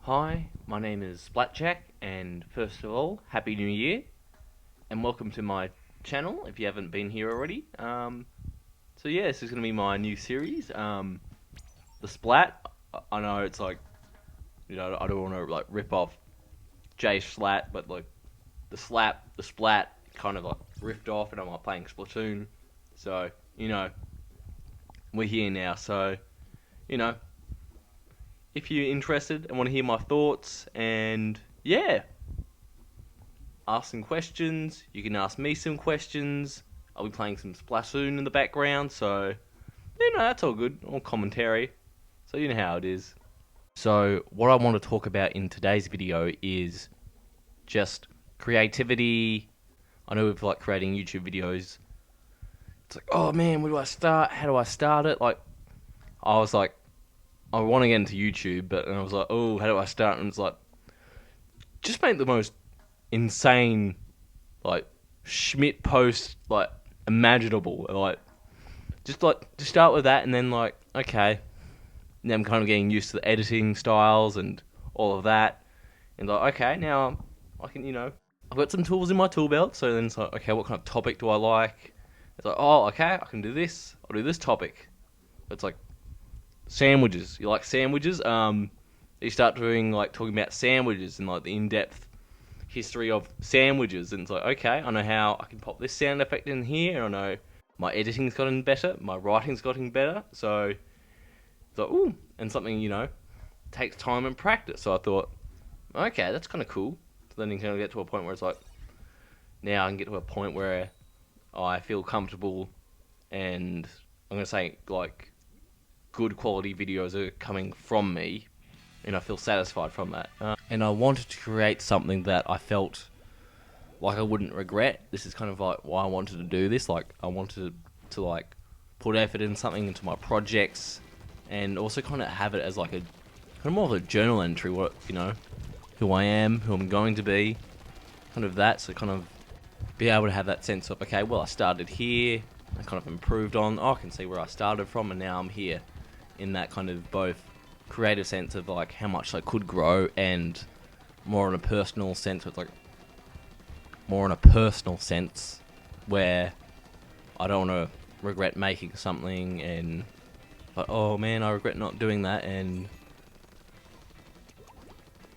Hi, my name is Splat, and first of all, Happy New Year, and welcome to my channel if you haven't been here already. So yeah, this is going to be my new series, the Splat. I know it's like, I don't want to like rip off Jay Slat, but like the Splat kind of like riffed off, and I'm like playing Splatoon. So, we're here now, so, you know, if you're interested and want to hear my thoughts, and yeah, ask some questions. You can ask me some questions. I'll be playing some Splatoon in the background, so that's all good. All commentary. So you know how it is. So what I want to talk about in today's video is just creativity. I know with like creating YouTube videos, it's like, oh man, where do I start? How do I start it? Like, I was like, I want to get into YouTube, but and I was like, oh, how do I start? And it's like, just make the most insane, like, Schmidt post, like, imaginable. Like, just start with that, and then, like, okay. Now I'm kind of getting used to the editing styles and all of that. And, like, okay, now I can, I've got some tools in my tool belt, so then it's like, okay, what kind of topic do I like? It's like, oh, okay, I can do this. I'll do this topic. It's like, sandwiches. You like sandwiches? You start doing, like, talking about sandwiches and, like, the in-depth history of sandwiches, and it's like, okay, I know how I can pop this sound effect in here. I know my editing's gotten better, my writing's gotten better, so it's like, ooh, and something, takes time and practice. So I thought, okay, that's kind of cool. So then you kind of get to a point where it's like, now I can get to a point where I feel comfortable, and I'm gonna say, like, good quality videos are coming from me, and I feel satisfied from that. And I wanted to create something that I felt like I wouldn't regret. This is kind of like why I wanted to do this. Like, I wanted to like put effort in something, into my projects, and also kind of have it as like a kind of more of a journal entry. Who I am, who I'm going to be, kind of that. So kind of be able to have that sense of, okay, well, I started here, I kind of improved on. Oh, I can see where I started from, and now I'm here. In that kind of both creative sense of like how much I could grow, and more in a personal sense, with like more in a personal sense where I don't want to regret making something and like, oh man, I regret not doing that. And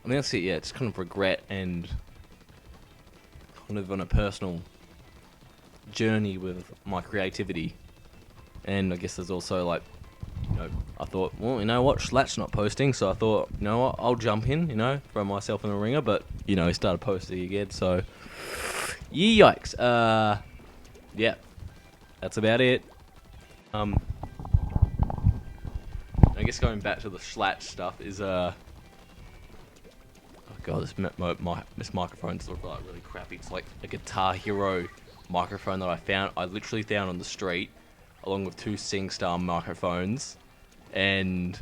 I mean, that's it. Yeah, it's kind of regret and kind of on a personal journey with my creativity. And I guess there's also like, I thought, well, you know what, Schlat's not posting, so I thought, you know what, I'll jump in, throw myself in the ringer, but, he started posting again, so, yikes. Yeah, that's about it. I guess going back to the Schlat stuff is, oh god, this microphone's look like really crappy. It's like a Guitar Hero microphone that I literally found on the street, along with two SingStar microphones, and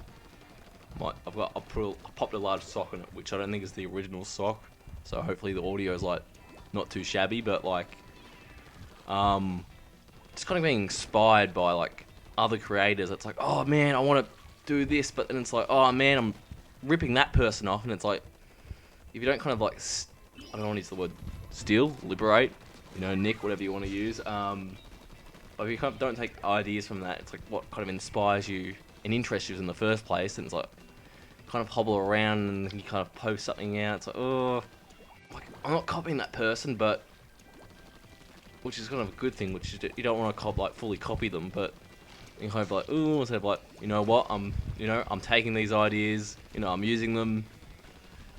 I popped a large sock on it, which I don't think is the original sock, so hopefully the audio is like not too shabby, but like just kind of being inspired by like other creators. It's like, oh man, I want to do this, but then it's like, oh man, I'm ripping that person off, and it's like, if you don't kind of like, I don't want to use the word steal, liberate, nick, whatever you want to use, but if you kind of don't take ideas from that, it's like what kind of inspires you and interests you in the first place, and it's like kind of hobble around and you kind of post something out. It's like, oh, like, I'm not copying that person, but which is kind of a good thing, which is you don't want to fully copy them, but you kind of like, ooh, instead of like, you know what, I'm taking these ideas, I'm using them.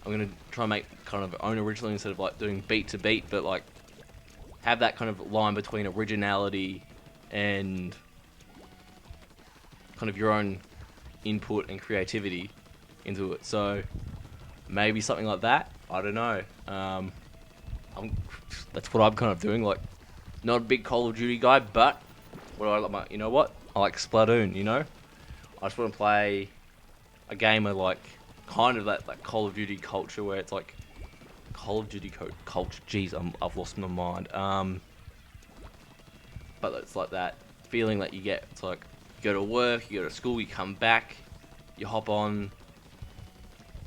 I'm gonna try and make kind of own originally instead of like doing beat to beat, but like have that kind of line between originality and kind of your own input and creativity into it. So maybe something like that. I don't know. That's what I'm kind of doing. Like, not a big Call of Duty guy, but what I like, I like Splatoon. I just want to play a game of like kind of that Call of Duty culture where it's like Call of Duty culture. Jeez, I've lost my mind. But it's like that feeling that you get. It's like you go to work, you go to school, you come back, you hop on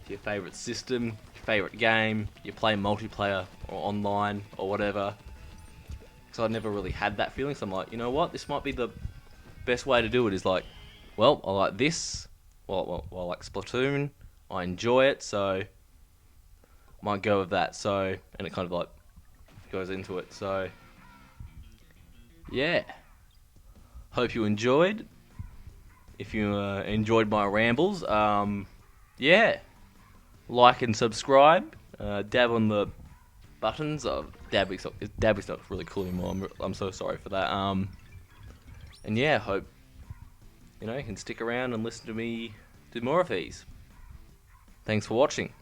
your favourite system, your favourite game, you play multiplayer or online or whatever. So I never really had that feeling, so I'm like, you know what, this might be the best way to do it, is like, well, I like this, well, I like Splatoon, I enjoy it, so I might go with that. So, and it kind of like goes into it. So, yeah. Hope you enjoyed. If you enjoyed my rambles, yeah, like and subscribe. Dab on the buttons. Dabbing's not really cool anymore. I'm so sorry for that. And yeah, hope you can stick around and listen to me do more of these. Thanks for watching.